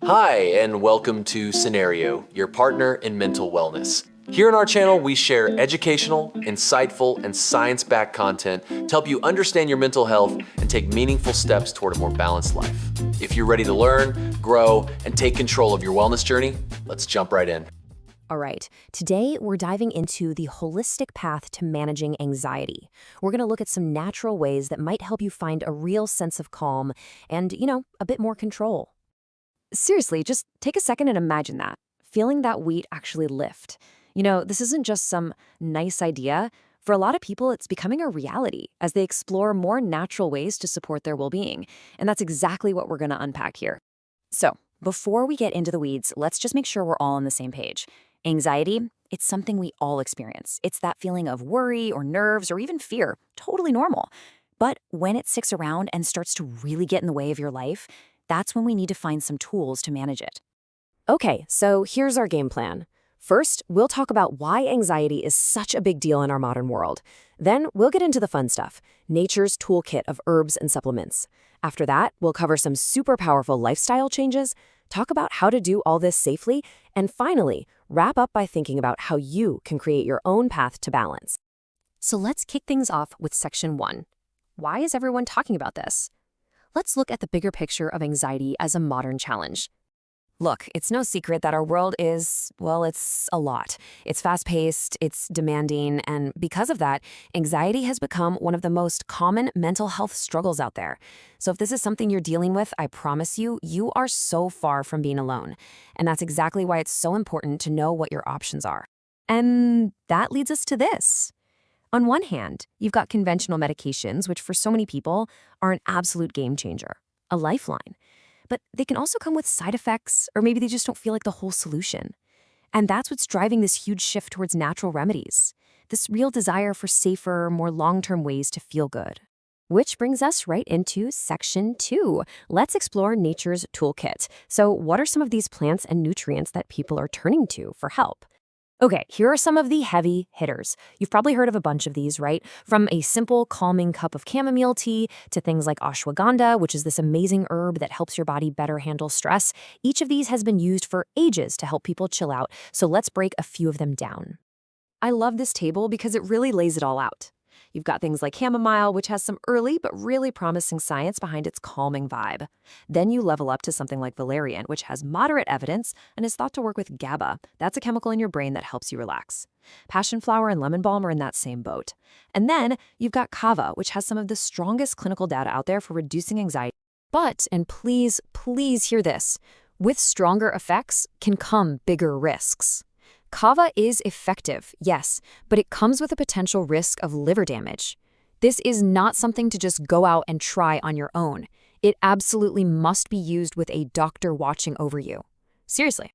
Hi, and welcome to Cenario, your partner in mental wellness. Here on our channel, we share educational, insightful, and science-backed content to help you understand your mental health and take meaningful steps toward a more balanced life. If you're ready to learn, grow, and take control of your wellness journey, let's jump right in. All right, today we're diving into the holistic path to managing anxiety. We're going to look at some natural ways that might help you find a real sense of calm and, a bit more control. Seriously, just take a second and imagine that. Feeling that weight actually lift. This isn't just some nice idea. For a lot of people, it's becoming a reality as they explore more natural ways to support their well-being. And that's exactly what we're going to unpack here. So, before we get into the weeds, let's just make sure we're all on the same page. Anxiety, it's something we all experience. It's that feeling of worry or nerves or even fear, totally normal. But when it sticks around and starts to really get in the way of your life, that's when we need to find some tools to manage it. Okay, so here's our game plan. First, we'll talk about why anxiety is such a big deal in our modern world. Then we'll get into the fun stuff, nature's toolkit of herbs and supplements. After that, we'll cover some super powerful lifestyle changes, talk about how to do all this safely, and finally, wrap up by thinking about how you can create your own path to balance. So let's kick things off with section 1. Why is everyone talking about this? Let's look at the bigger picture of anxiety as a modern challenge. Look, it's no secret that our world is, well, it's a lot. It's fast-paced, it's demanding, and because of that, anxiety has become one of the most common mental health struggles out there. So if this is something you're dealing with, I promise you, you are so far from being alone. And that's exactly why it's so important to know what your options are. And that leads us to this. On one hand, you've got conventional medications, which for so many people are an absolute game changer, a lifeline. But they can also come with side effects, or maybe they just don't feel like the whole solution. And that's what's driving this huge shift towards natural remedies, this real desire for safer, more long-term ways to feel good. Which brings us right into section 2. Let's explore nature's toolkit. So what are some of these plants and nutrients that people are turning to for help? Okay, here are some of the heavy hitters. You've probably heard of a bunch of these, right? From a simple calming cup of chamomile tea to things like ashwagandha, which is this amazing herb that helps your body better handle stress. Each of these has been used for ages to help people chill out, so let's break a few of them down. I love this table because it really lays it all out. You've got things like chamomile, which has some early but really promising science behind its calming vibe. Then you level up to something like valerian, which has moderate evidence and is thought to work with GABA. That's a chemical in your brain that helps you relax. Passion flower and lemon balm are in that same boat. And then you've got kava, which has some of the strongest clinical data out there for reducing anxiety. But, and please, please hear this, with stronger effects can come bigger risks. Kava is effective, yes, but it comes with a potential risk of liver damage. This is not something to just go out and try on your own. It absolutely must be used with a doctor watching over you. Seriously.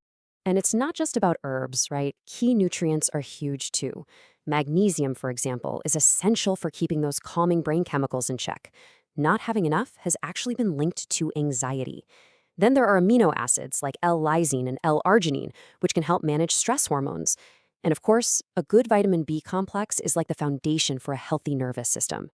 And it's not just about herbs, right? Key nutrients are huge too. Magnesium, for example, is essential for keeping those calming brain chemicals in check. Not having enough has actually been linked to anxiety. Then there are amino acids like L-lysine and L-arginine, which can help manage stress hormones. And of course, a good vitamin B complex is like the foundation for a healthy nervous system.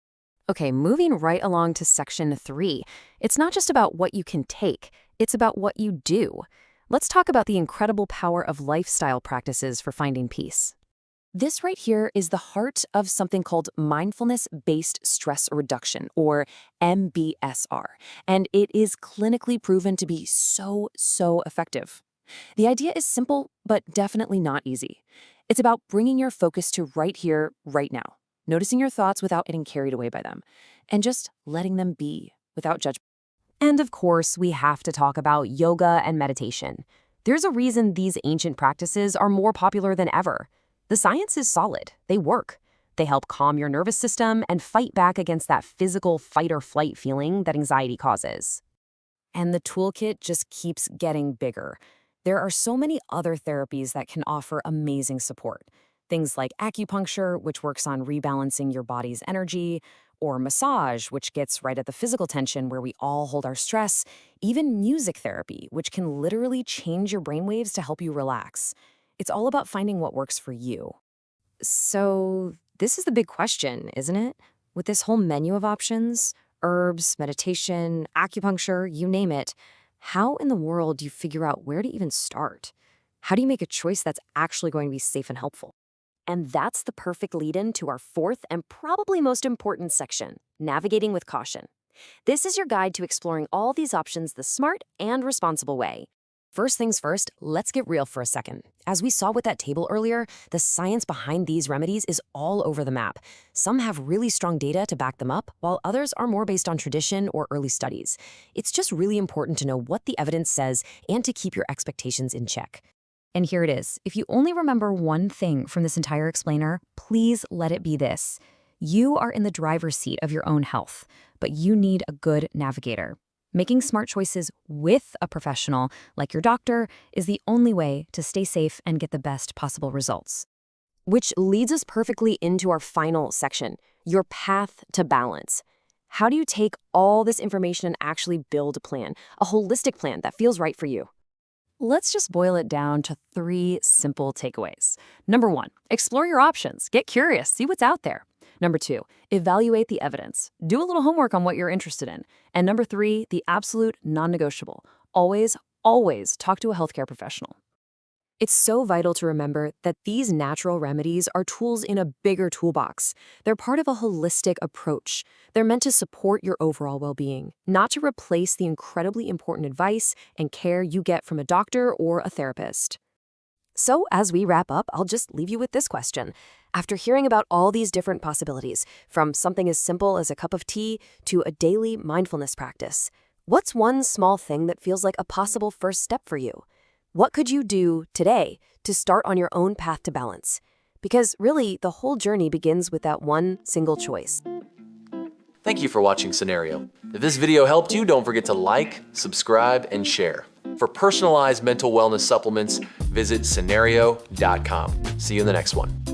Okay, moving right along to section 3. It's not just about what you can take, it's about what you do. Let's talk about the incredible power of lifestyle practices for finding peace. This right here is the heart of something called mindfulness-based stress reduction, or MBSR, and it is clinically proven to be so effective. The idea is simple, but definitely not easy. It's about bringing your focus to right here, right now, noticing your thoughts without getting carried away by them, and just letting them be without judgment. And of course, we have to talk about yoga and meditation. There's a reason these ancient practices are more popular than ever. The science is solid. They work. They help calm your nervous system and fight back against that physical fight or flight feeling that anxiety causes. And the toolkit just keeps getting bigger. There are so many other therapies that can offer amazing support. Things like acupuncture, which works on rebalancing your body's energy, or massage, which gets right at the physical tension where we all hold our stress, even music therapy, which can literally change your brainwaves to help you relax. It's all about finding what works for you. So this is the big question, isn't it? With this whole menu of options, herbs, meditation, acupuncture, you name it, how in the world do you figure out where to even start? How do you make a choice that's actually going to be safe and helpful? And that's the perfect lead-in to our fourth and probably most important section, navigating with caution. This is your guide to exploring all these options the smart and responsible way. First things first, let's get real for a second. As we saw with that table earlier, the science behind these remedies is all over the map. Some have really strong data to back them up, while others are more based on tradition or early studies. It's just really important to know what the evidence says and to keep your expectations in check. And here it is. If you only remember one thing from this entire explainer, please let it be this. You are in the driver's seat of your own health, but you need a good navigator. Making smart choices with a professional, like your doctor, is the only way to stay safe and get the best possible results. Which leads us perfectly into our final section, your path to balance. How do you take all this information and actually build a plan, a holistic plan that feels right for you? Let's just boil it down to 3 simple takeaways. Number 1, explore your options. Get curious, see what's out there. Number 2, evaluate the evidence. Do a little homework on what you're interested in. And number 3, the absolute non-negotiable. Always, always talk to a healthcare professional. It's so vital to remember that these natural remedies are tools in a bigger toolbox. They're part of a holistic approach. They're meant to support your overall well-being, not to replace the incredibly important advice and care you get from a doctor or a therapist. So as we wrap up, I'll just leave you with this question. After hearing about all these different possibilities, from something as simple as a cup of tea to a daily mindfulness practice, what's one small thing that feels like a possible first step for you? What could you do today to start on your own path to balance? Because really, the whole journey begins with that one single choice. Thank you for watching Cenario. If this video helped you, don't forget to like, subscribe, and share. For personalized mental wellness supplements, visit Cenario.com. See you in the next one.